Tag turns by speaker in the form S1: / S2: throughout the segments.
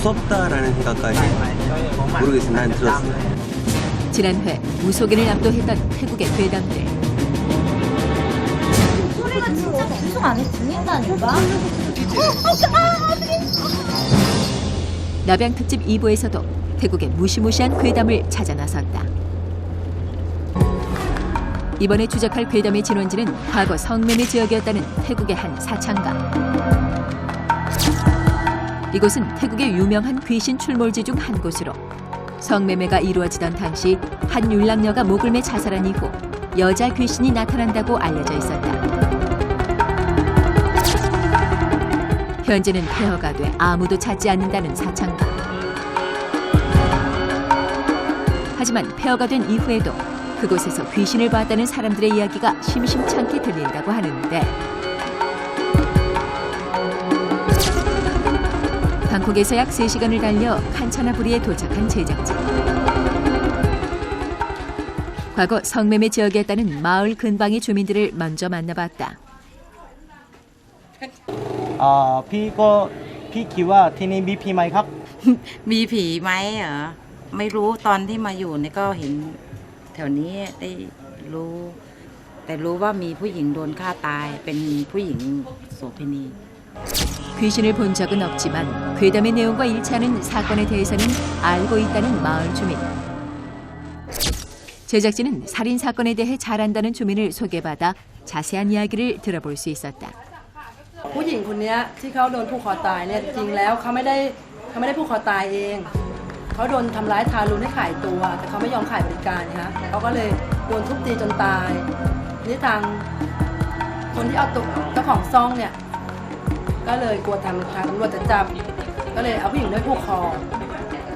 S1: 무섭다라는 생각까지 모르겠어요. 난 들었어요.
S2: 지난해 무속인을 압도했던 태국의 괴담들.
S3: 소리가 진짜 계속 안에 들린다니까?
S2: 나병 특집 2부에서도 태국의 무시무시한 괴담을 찾아 나섰다. 이번에 추적할 괴담의 진원지는 과거 성매매 지역이었다는 태국의 한 사창가. 이곳은 태국의 유명한 귀신 출몰지 중 한 곳으로 성매매가 이루어지던 당시 한 율랑녀가 목을 매 자살한 이후 여자 귀신이 나타난다고 알려져 있었다. 현재는 폐허가 돼 아무도 찾지 않는다는 사창가. 하지만 폐허가 된 이후에도 그곳에서 귀신을 봤다는 사람들의 이야기가 심심찮게 들린다고 하는데, 방콕에서 약 3시간을 달려 칸차나부리에 도착한 제작진. 과거 성매매 지역이었다는 마을 근방의 주민들을 먼저 만나봤다.
S4: พี่คิดว่าที่นี่มีผีไหมครับ
S5: มีผีไหมเหรอไม่รู้ตอนที่มาอยู่เนี่ยก็เห็นแถวนี้ได้รู้แต่รู้ว่ามีผู้หญิงโดนฆ่าตายเป็นผู้หญิงโสเภณี
S2: 귀신을 본 적은 없지만 괴담의 내용과 일치하는 사건에 대해서는 알고 있다는 마을 주민. 제작진은 살인 사건에 대해 잘 안다는 주민을 소개받아 자세한 이야기를 들어볼 수 있었다.
S6: ผู้หญิงคนนี้ที่เขาโดนผูกคอตายเนี่ยจริงแล้วเขาไม่ได้ผูกคอตายเองเขาโดนทำร้ายทารุณให้ขายตัวแต่เขาไม่ยอมขายบริการนะเขาก็เลยโดนทุบตีจนตายนี่ทางคนที่เอาตัวเจ้าของซ่องเนี่ยก็เลยกลัวทางตำรวจจะจับก็เลยเอาผู้หญิงไปผูกคอ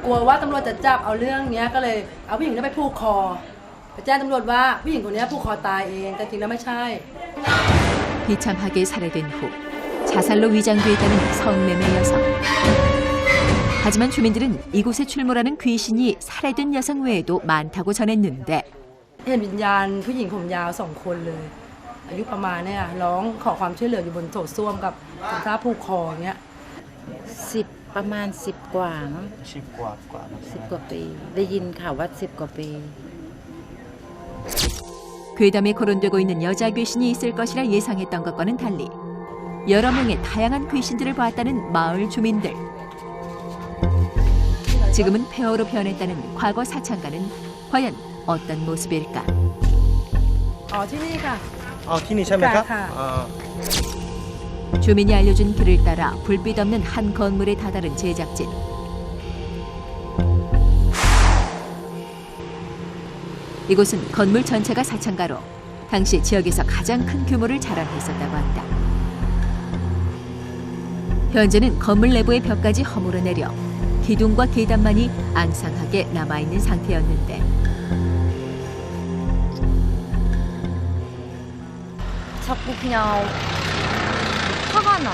S6: กลัวว่าตำรวจจะจับเอาเรื่องนี้ก็เลยเอาผู้หญิงไปผูกคอไปแจ้งตำรวจว่าผู้หญิงคนนี้ผูกคอตายเองแต่จริงแล้วไม่ใช่
S2: 비참하게 살해된 후 자살로 위장돼 있다는 성매매 여성. 하지만 주민들은 이곳에 출몰하는 귀신이 살해된 여성 외에도 많다고 전했는데,
S6: เห็นวิญญาณผู้หญิงผมยาว2 คนเลยอายุประมาณเนี่ยร้องขอความช่วยเหลืออยู่บนโถส้วมกับถุงเท้าผูกคออย่างเงี้ย
S5: 10ประมาณ10กว่ามั้ง
S4: 10 กว่า
S5: 10 กว่าปีได้ยินข่าวว่า10 กว่าปี
S2: 괴담에 거론되고 있는 여자 귀신이 있을 것이라 예상했던 것과는 달리 여러 명의 다양한 귀신들을 봤다는 마을 주민들. 지금은 폐허로 변했다는 과거 사창가는 과연 어떤 모습일까?
S6: ที่นี่ค่ะ
S4: ที่นี่ใช่ไหมครับ
S6: ค่ะ
S2: 주민이 알려준 길을 따라 불빛 없는 한 건물에 다다른 제작진. 이곳은 건물 전체가 사창가로 당시 지역에서 가장 큰 규모를 자랑했었다고 한다. 현재는 건물 내부의 벽까지 허물어내려 기둥과 계단만이 앙상하게 남아있는 상태였는데,
S3: 자꾸 그냥 화가 나.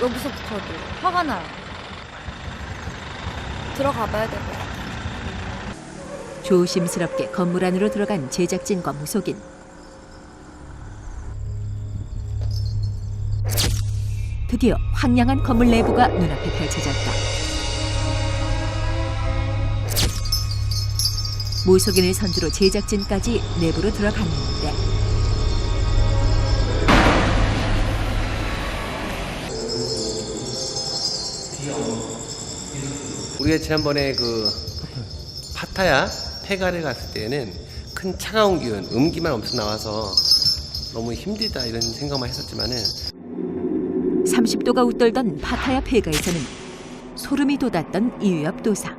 S3: 여기서부터도 화가 나요. 들어가 봐야 될 것 같아요.
S2: 조심스럽게 건물 안으로 들어간 제작진과 무속인. 드디어 황량한 건물 내부가 눈앞에 펼쳐졌다. 무속인을 선두로 제작진까지 내부로 들어갔는데,
S1: 우리가 지난번에 그 파타야 폐가를 갔을 때는 큰 차가운 기운, 음기만 엄청 나와서 너무 힘들다 이런 생각만 했었지만은
S2: 30도가 웃돌던 파타야 폐가에서는 소름이 돋았던 이유엽 도사.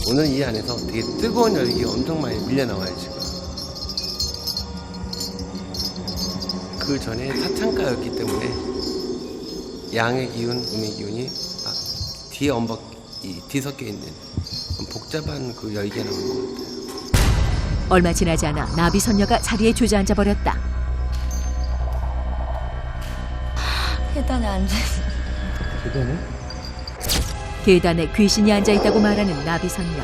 S1: 오늘 이 안에서 되게 뜨거운 열기가 엄청 많이 밀려나와요 지금. 그 전에 사창가였기 때문에 양의 기운, 음의 기운이 막 뒤섞여 있는 복잡한 그 열기가 나오는 것 같아요.
S2: 얼마 지나지 않아 나비선녀가 자리에 주저앉아 버렸다.
S3: 계단에 앉아있어.
S4: 계단에?
S2: 계단에 귀신이 앉아있다고 말하는 나비선녀.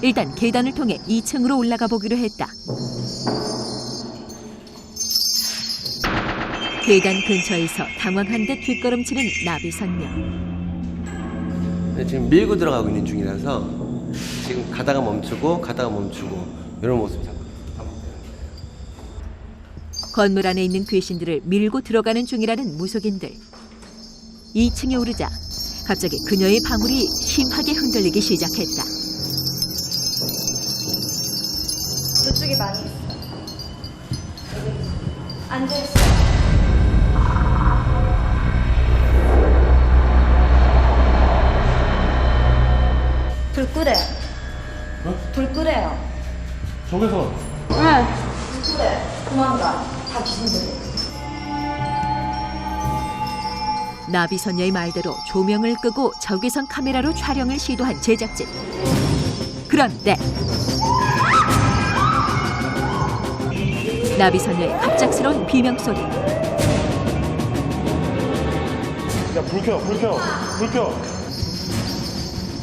S2: 일단 계단을 통해 2층으로 올라가 보기로 했다. 계단 근처에서 당황한 듯 뒷걸음치는 나비선녀.
S1: 네, 지금 밀고 들어가고 있는 중이라서 지금 가다가 멈추고 이런 모습 잡고.
S2: 건물 안에 있는 귀신들을 밀고 들어가는 중이라는 무속인들. 2층에 오르자 갑자기 그녀의 방울이 심하게 흔들리기 시작했다.
S3: 이쪽에 많이 있어. 앉아있어. 불 끄래. 불 끄래요.
S4: 저기서.
S3: 불 끄래. 도망가. 다 귀신들이.
S2: 나비선녀의 말대로 조명을 끄고 적외선 카메라로 촬영을 시도한 제작진. 그런데 나비선녀의 갑작스러운 비명소리.
S7: 야, 불 켜, 불 켜, 불 켜.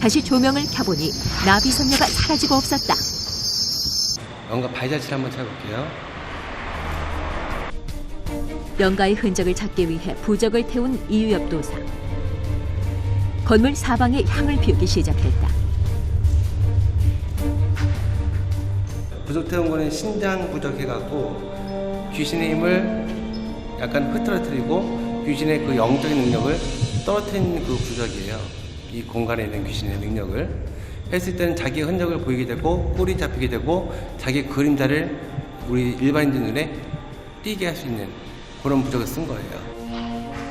S2: 다시 조명을 켜보니 나비선녀가 사라지고 없었다.
S1: 뭔가 발자취를 한번 찾아볼게요.
S2: 영가의 흔적을 찾기 위해 부적을 태운 이유엽 도사. 건물 사방에 향을 피우기 시작했다.
S1: 부적 태운 거는 신장 부적 해갖고 귀신의 힘을 약간 흐트러뜨리고 귀신의 그 영적인 능력을 떨어뜨리는 그 부적이에요. 이 공간에 있는 귀신의 능력을 했을 때는 자기의 흔적을 보이게 되고 꿀이 잡히게 되고 자기의 그림자를 우리 일반인들 눈에 띄게 할 수 있는 그런 부적을 쓴 거예요.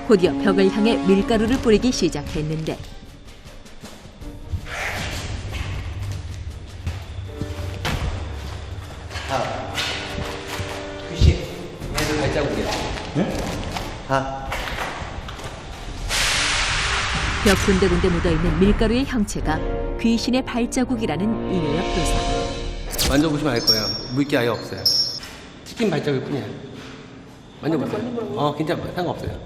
S2: 곧이어 벽을 향해 밀가루를 뿌리기 시작했는데
S1: 다 귀신 얘들 발자국이야.
S7: 네?
S1: 다
S2: 벽 군데군데 묻어있는 밀가루의 형체가 귀신의 발자국이라는 이유엽 도사.
S1: 만져보시면 알 거예요. 물기 아예 없어요. 찍힌 발자국일 뿐이야. 만져보세요. 괜찮아요. 상관없어요.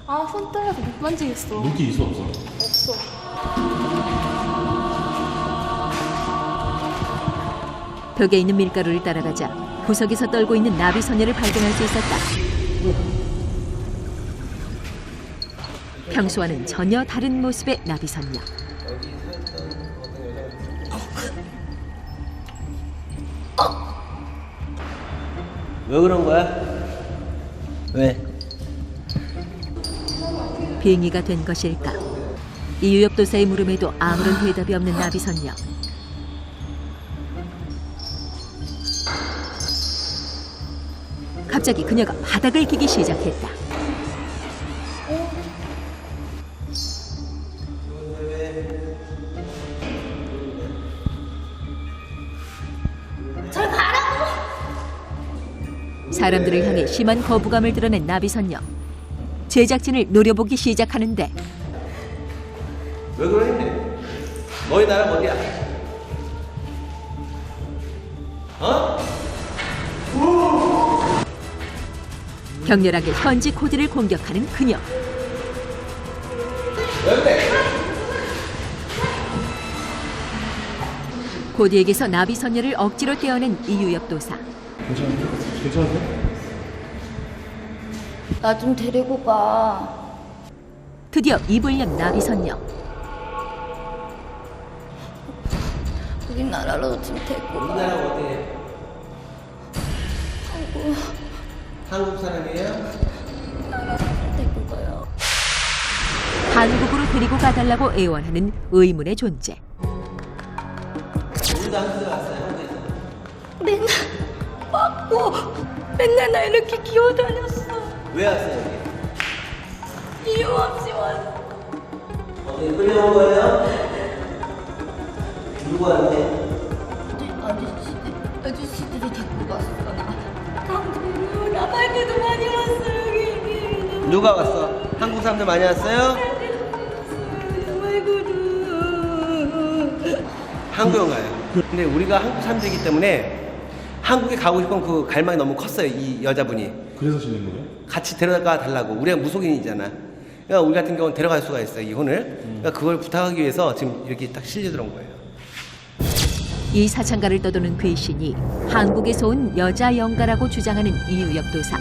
S8: 아, 손 떨려서 못 만지겠어.
S7: 물기 있어, 없어?
S8: 없어.
S2: 벽에 있는 밀가루를 따라가자 구석에서 떨고 있는 나비소녀를 발견할 수 있었다. 평소와는 전혀 다른 모습의 나비선녀.
S1: 왜 그런 거야? 왜?
S2: 빙의가 된 것일까? 이유엽 도사의 물음에도 아무런 대답이 없는 나비선녀. 갑자기 그녀가 바닥을 기기 시작했다. 사람들을 향해 심한 거부감을 드러낸 나비선녀. 제작진을 노려보기 시작하는데
S1: 왜 그러니? 너희 나라 어디야?
S2: 격렬하게 현지 코드를 공격하는 그녀. 코드에게서 나비선녀를 억지로 떼어낸 이유엽 도사.
S7: 괜찮은데?
S3: 나 좀 데리고 가.
S2: 드디어 입을 연 나비선녀.
S3: 우리나라로 좀 데리고 가.
S1: 나라 어디에? 한국 사람이에요?
S3: 데리고 가요.
S2: 한국으로 데리고 가달라고 애원하는 의문의 존재.
S1: 우리도 한국에 왔어요. 한국에서.
S3: 맨날 맞고 맨날 나 이렇게 기어다녔어.
S1: 왜 왔어요 여기?
S3: 이유 없이 왔어.
S1: 어디 끌려온 거예요? 누구 왔네?
S3: 아저씨들이 데리고 갔어. 강도로 나 말고도 많이 왔어 여기.
S1: 누가 왔어? 한국 사람들 많이 왔어요?
S3: 나 말고도.
S1: 한국에 가요. 근데 우리가 한국 사람들이기 때문에 한국에 가고 싶은 그 갈망이 너무 컸어요. 이 여자분이.
S7: 그래서 지낸 거예요?
S1: 같이 데려가 달라고. 우리가 무속인이잖아. 그러니까 우리 같은 경우는 데려갈 수가 있어요. 이 혼을. 그러니까 그걸 부탁하기 위해서 지금 이렇게 딱 실려 들어온 거예요.
S2: 이 사창가를 떠도는 귀신이 한국에서 온 여자 영가라고 주장하는 이유엽도사.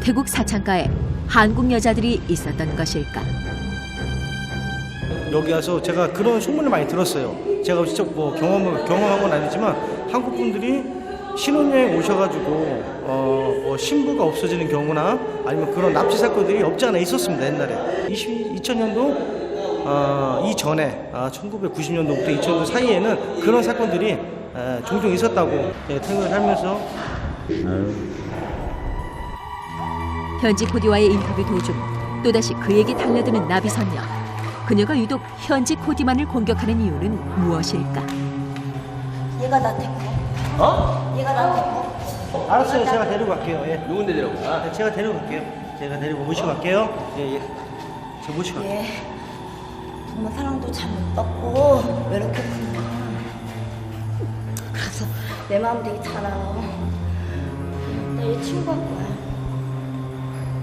S2: 태국 사창가에 한국 여자들이 있었던 것일까?
S4: 여기 와서 제가 그런 소문을 많이 들었어요. 제가 직접 뭐 경험한 건 아니지만 한국 분들이 신혼여행 오셔가지고 신부가 없어지는 경우나 아니면 그런 납치 사건들이 없지 않아 있었습니다. 옛날에 2000년도 이전에 1990년도부터 2000년도 사이에는 그런 사건들이 종종 있었다고 태국에 살면서.
S2: 현지 코디와의 인터뷰 도중 또다시 그에게 달려드는 나비선녀. 그녀가 유독 현지 코디만을 공격하는 이유는 무엇일까?
S3: 얘가 나 데리고. 얘가 나 데리고.
S4: 알았어요. 제가 데리고 갈게요. 예.
S1: 누군데 데려가?
S4: 네, 제가 데리고 갈게요. 제가 데리고 모시고 갈게요. 예. 제가 모시고 갈게요.
S3: 얘 정말 사랑도 잘 못 받고 외롭겠구나. 가서 내 마음 되게 잘 알아. 내일 친구할 거야.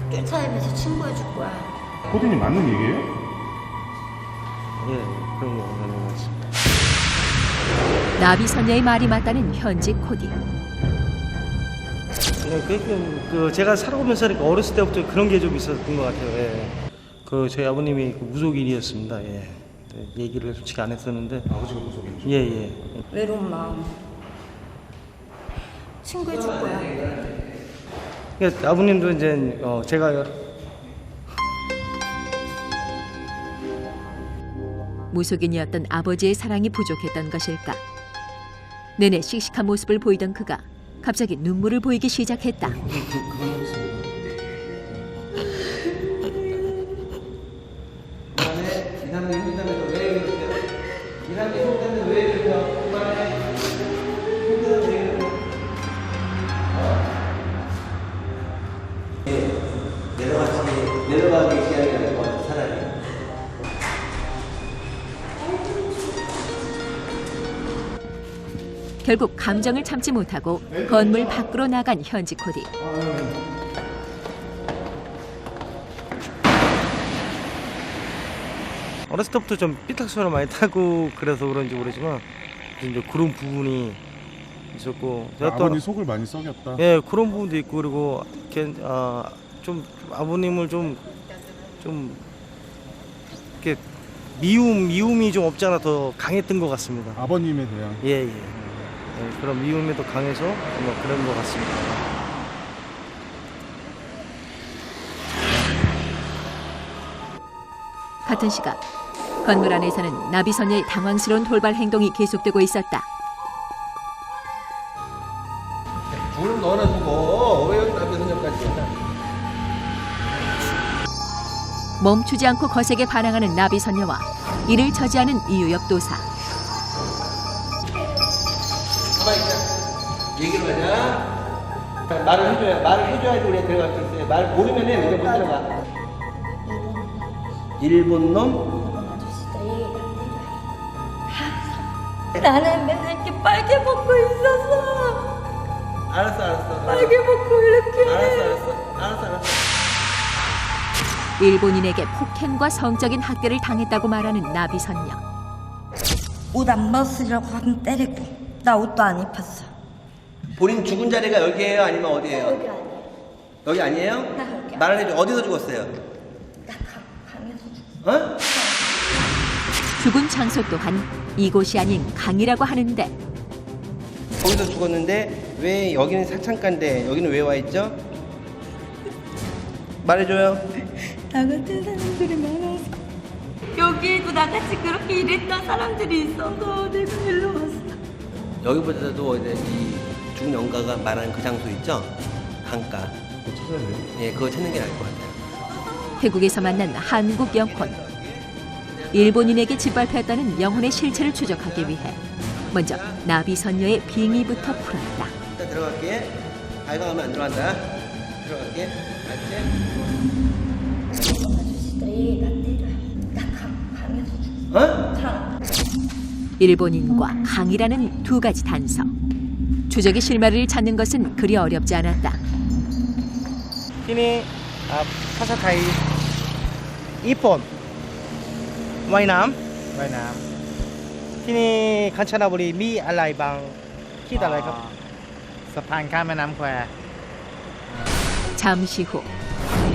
S3: 쫓아내면서 친구해줄 거야.
S7: 코디님 맞는 얘기예요?
S4: 예, 그런 거 같습니다.
S2: 나비선녀의 말이 맞다는 현지 코디.
S4: 제가 살아오면서 어렸을 때부터 그런 게 좀 있었던 것 같아요. 예. 저희 아버님이 무속인이었습니다. 예. 네, 얘기를 솔직히 안 했었는데.
S7: 아버지가 무속인이죠?
S4: 예.
S3: 외로운 마음 친구해줄 거야.
S4: 그러니까 아버님도 이제 제가
S2: 무속인이었던 아버지의 사랑이 부족했던 것일까? 내내 씩씩한 모습을 보이던 그가 갑자기 눈물을 보이기 시작했다.
S1: 내려가기 시작하는 것 같아, 차라리.
S2: 결국 감정을 참지 못하고 건물 밖으로 나간 현지 코디.
S4: 어렸을 때부터 좀 삐딱소리를 많이 타고 그래서 그런지 모르지만 이제 그런 부분이 있었고 제가 또
S7: 아버님 속을 많이 썩였다.
S4: 예 그런 부분도 있고 그리고 좀 아버님을 좀 이렇게 미움이 좀 없지 않아 더 강했던 것 같습니다.
S7: 아버님에 대한.
S4: 예, 그런 미움이 더 강해서 뭐 그런 것 같습니다.
S2: 같은 시각 건물 안에서는 나비선녀의 당황스러운 돌발 행동이 계속되고 있었다.
S1: 물은 넣어놔두고 왜 여기 남편선녀까지 해?
S2: 멈추지 않고 거세게 반항하는 나비선녀와 이를 저지하는 이유엽 도사.
S1: 가만히 있자. 얘기를 하자. 말을 해줘야지 우리가 들어갈 수 있어요. 말 모르면은 우리가 못 들어가. 일본 놈?
S3: 나는 맨날 이렇게 빨개 먹고 있었어.
S1: 알았어.
S3: 빨개 먹고 이렇게.
S1: 알았어.
S2: 일본인에게 폭행과 성적인 학대를 당했다고 말하는 나비선녀.
S3: 옷 안 벗으려고 하면 때리고 나 옷도 안 입혔어.
S1: 본인 죽은 자리가 여기예요? 아니면 어디예요?
S3: 여기 아니야.
S1: 여기 아니에요?
S3: 나 여기야.
S1: 말을 해줘. 어디서 죽었어요?
S3: 나 강에서 죽었어.
S1: 어?
S2: 죽은 장소 또한 이곳이 아닌 강이라고 하는데
S1: 거기서 죽었는데 왜 여기는 사창가인데 여기는 왜 와 있죠? 말해줘요.
S3: 나 같은 사람들이 많아서 여기에도 나같이 그렇게 일했던 사람들이 있어서 내가 일로 왔어.
S1: 여기보다도 이제 이 죽은 영가가 말하는 그 장소 있죠? 강가.
S7: 그거 찾아야 돼요?
S1: 예, 그거 찾는 게 나을 것 같아요.
S2: 태국에서 만난 한국 영혼. 일본인에게 짓밟혔다는 영혼의 실체를 추적하기 위해 먼저 나비선녀의 빙의부터 풀었다.
S1: 일단 들어갈게. 발광하면 안 들어간다. 들어갈게. 알지?
S3: 아저씨들이 나 때려요. 나 강에서 죽었어.
S1: 어?
S3: 강.
S2: 일본인과 강이라는 두 가지 단서. 추적의 실마리를 찾는 것은 그리 어렵지 않았다.
S4: Sini bahasa Thai Iphone Vai Nam ที่นี่คันชนาบุรีมีอะไรบางคิดอะไรครับ
S9: สะพานข้ามแม่น้ำแคว
S2: 잠시 후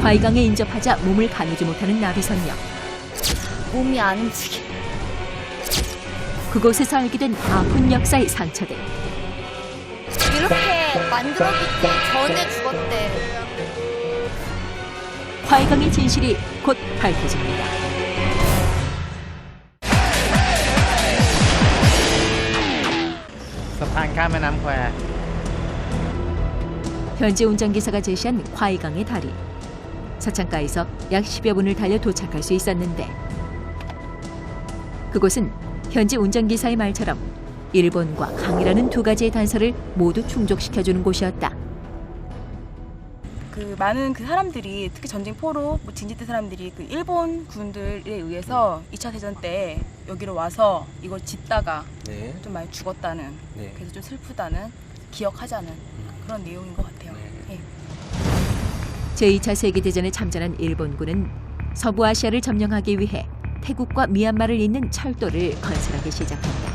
S2: 화이강에 인접하자 몸을 가누지 못하는 나비선녀.
S8: 몸이 안 움직여.
S2: 그곳에서 알게 된 아픈 역사의 상처들.
S8: 이렇게 만들어지기 전에 죽었대.
S2: 화이강의 진실이 곧 밝혀집니다. 현지 운전기사가 제시한 화이강의 다리. 서창가에서 약 10여 분을 달려 도착할 수 있었는데 그곳은 현지 운전기사의 말처럼 일본과 강이라는 두 가지의 단서를 모두 충족시켜주는 곳이었다.
S10: 그 많은 그 사람들이 특히 전쟁 포로 진지대 사람들이 그 일본 군들에 의해서 2차 대전 때 여기로 와서 이걸 짓다가
S1: 네.
S10: 좀 많이 죽었다는
S1: 네.
S10: 그래서 좀 슬프다는 기억하자는 그런 내용인 것 같아요. 네.
S2: 제2차 세계대전에 참전한 일본군은 서부아시아를 점령하기 위해 태국과 미얀마를 잇는 철도를 건설하기 시작한다.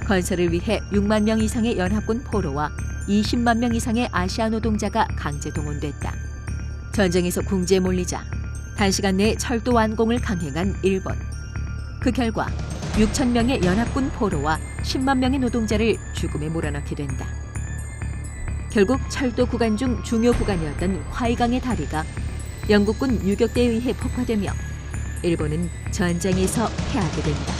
S2: 건설을 위해 6만 명 이상의 연합군 포로와 20만 명 이상의 아시아 노동자가 강제 동원됐다. 전쟁에서 궁지에 몰리자 단시간 내에 철도 완공을 강행한 일본. 그 결과 6천 명의 연합군 포로와 10만 명의 노동자를 죽음에 몰아넣게 된다. 결국 철도 구간 중 중요 구간이었던 화이강의 다리가 영국군 유격대에 의해 폭파되며 일본은 전쟁에서 패하게 된다.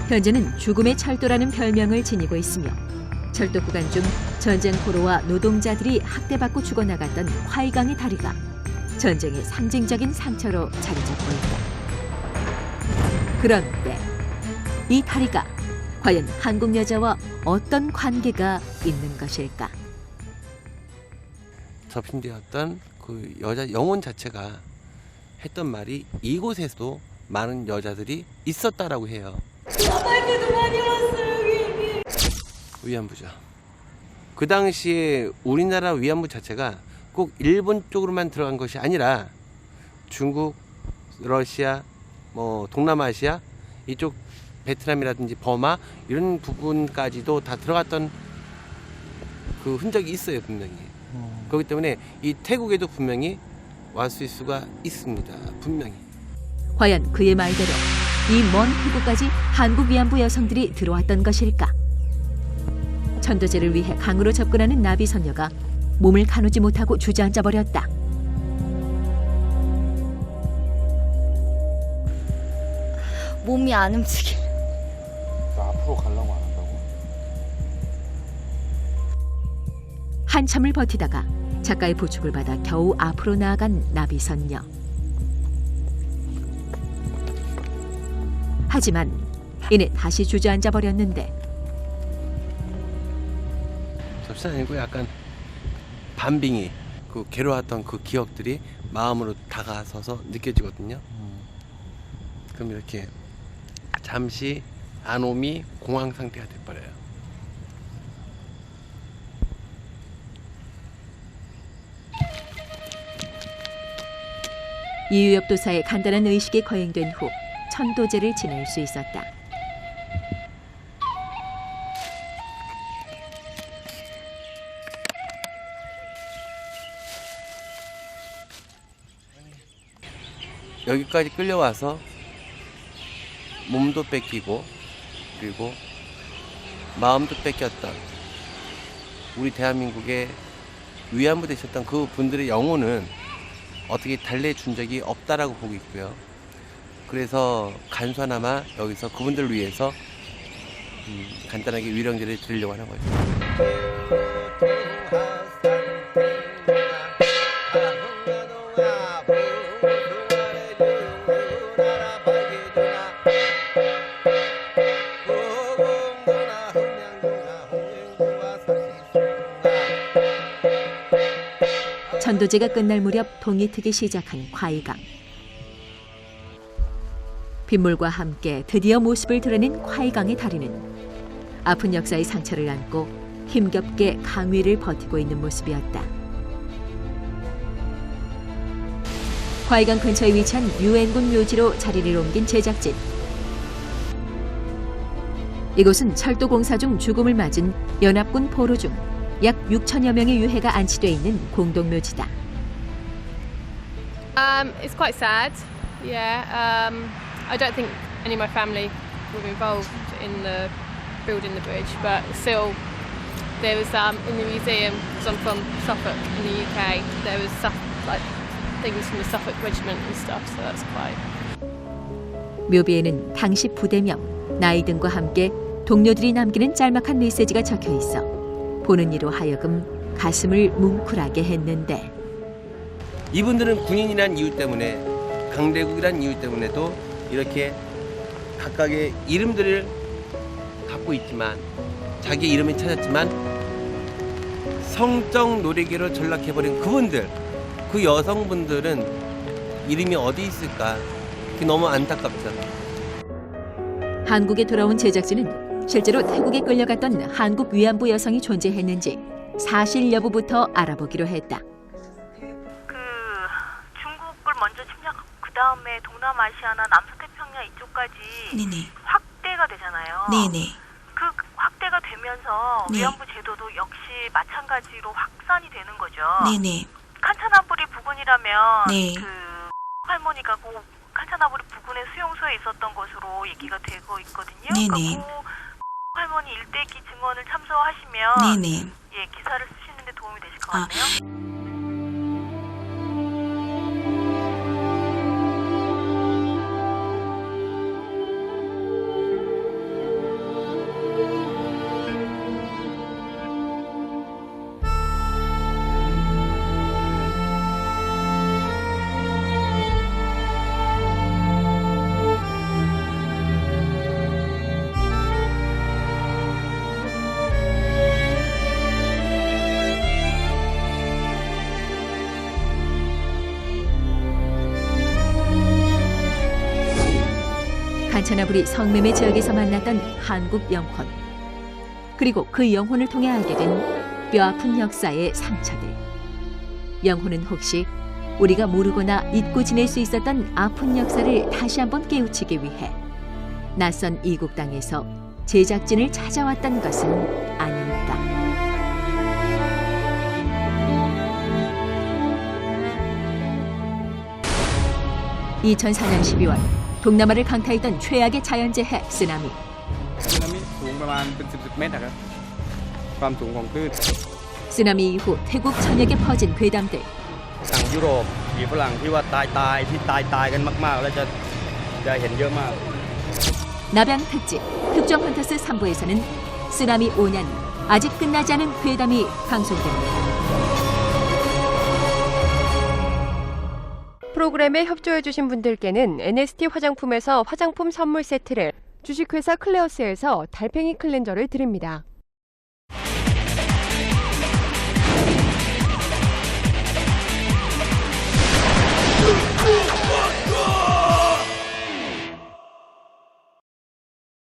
S2: 현재는 죽음의 철도라는 별명을 지니고 있으며 철도 구간 중 전쟁 포로와 노동자들이 학대받고 죽어나갔던 화이강의 다리가 전쟁의 상징적인 상처로 자리 잡고 있다. 그런데 이 다리가 과연 한국 여자와 어떤 관계가 있는 것일까?
S1: 접신되었던 그 여자 영혼 자체가 했던 말이 이곳에도 많은 여자들이 있었다라고 해요.
S3: 나발게도 많이 왔어요 여기.
S1: 위안부죠. 그 당시에 우리나라 위안부 자체가 꼭 일본 쪽으로만 들어간 것이 아니라 중국, 러시아, 동남아시아 이쪽 베트남이라든지 버마 이런 부분까지도 다 들어갔던 그 흔적이 있어요 분명히. 그렇기 때문에 이 태국에도 분명히 왔을 수가 있습니다. 분명히.
S2: 과연 그의 말대로 이 먼 태국까지 한국 위안부 여성들이 들어왔던 것일까? 천도제를 위해 강으로 접근하는 나비선녀가 몸을 가누지 못하고 주저앉아 버렸다.
S8: 몸이 안 움직여.
S7: 앞으로 가려고 안 한다고?
S2: 한참을 버티다가 작가의 부축을 받아 겨우 앞으로 나아간 나비선녀. 하지만 이내 다시 주저앉아 버렸는데
S1: 접신 아니고 약간 반빙이 그 괴로웠던 그 기억들이 마음으로 다가서서 느껴지거든요. 그럼 이렇게 잠시 안오미 공황 상태가 돼버려요.
S2: 이유엽도사의 간단한 의식이 거행된 후 천도제를 지낼 수 있었다.
S1: 여기까지 끌려와서 몸도 뺏기고 그리고 마음도 뺏겼던 우리 대한민국의 위안부 되셨던 그 분들의 영혼은 어떻게 달래준 적이 없다라고 보고 있고요. 그래서 간소하나마 여기서 그분들을 위해서 간단하게 위령제를 드리려고 하는 거예요.
S2: 천도제가 끝날 무렵 동이 트기 시작한 화이강. 빗물과 함께 드디어 모습을 드러낸 화이강의 다리는 아픈 역사의 상처를 안고 힘겹게 강 위를 버티고 있는 모습이었다. 화이강 근처에 위치한 유엔군 묘지로 자리를 옮긴 제작진. 이곳은 철도 공사 중 죽음을 맞은 연합군 포로 중 약 6천여 명의 유해가 안치돼 있는 공동 묘지다.
S8: It's quite sad. Yeah. I don't think any of my family were involved in the building the bridge, but still, there was in the museum. Because I'm from Suffolk in the UK. There was like things from the Suffolk Regiment and stuff. So that's quite.
S2: 묘비에는 당시 부대명, 나이 등과 함께 동료들이 남기는 짤막한 메시지가 적혀 있어 보는 이로 하여금 가슴을 뭉클하게 했는데
S1: 이분들은 군인이란 이유 때문에 강대국이란 이유 때문에도 이렇게 각각의 이름들을 갖고 있지만 자기 이름을 찾았지만 성적 노리개로 전락해버린 그분들 그 여성분들은 이름이 어디 있을까 그게 너무 안타깝죠.
S2: 한국에 돌아온 제작진은 실제로 태국에 끌려갔던 한국 위안부 여성이 존재했는지 사실 여부부터 알아보기로 했다.
S3: 중국을 먼저 침략, 그 다음에 동남아시아나 남서태평양 이쪽까지 확대가 되잖아요.
S11: 네네.
S3: 그 확대가 되면서
S11: 네.
S3: 위안부 제도도 역시 마찬가지로 확산이 되는 거죠.
S11: 네네.
S3: 칸차나브리 부근이라면
S11: 네.
S3: 그 할머니가 그 칸차나브리 부근의 수용소에 있었던 것으로 얘기가 되고 있거든요.
S11: 네네.
S3: 그러니까 그 할머니 일대기 증언을 참조하시면
S11: 네네.
S3: 예, 기사를 쓰시는데 도움이 되실 것 같네요.
S2: 칸차나브리 성매매 지역에서 만났던 한국 영혼, 그리고 그 영혼을 통해 알게 된 뼈아픈 역사의 상처들. 영혼은 혹시 우리가 모르거나 잊고 지낼 수 있었던 아픈 역사를 다시 한번 깨우치기 위해 낯선 이국 땅에서 제작진을 찾아왔던 것은 아닐까. (2004년 12월) 동남아를 강타했던 최악의 자연재해 쓰나미. 쓰나미 이후 태국 전역에 퍼진 괴담들. 나병 특집 특종 헌터스 3부에서는 쓰나미 5년 아직 끝나지 않은 괴담이 방송됩니다.
S12: 프로그램에 협조해주신 분들께는 NST 화장품에서 화장품 선물 세트를, 주식회사 클레어스에서 달팽이 클렌저를 드립니다.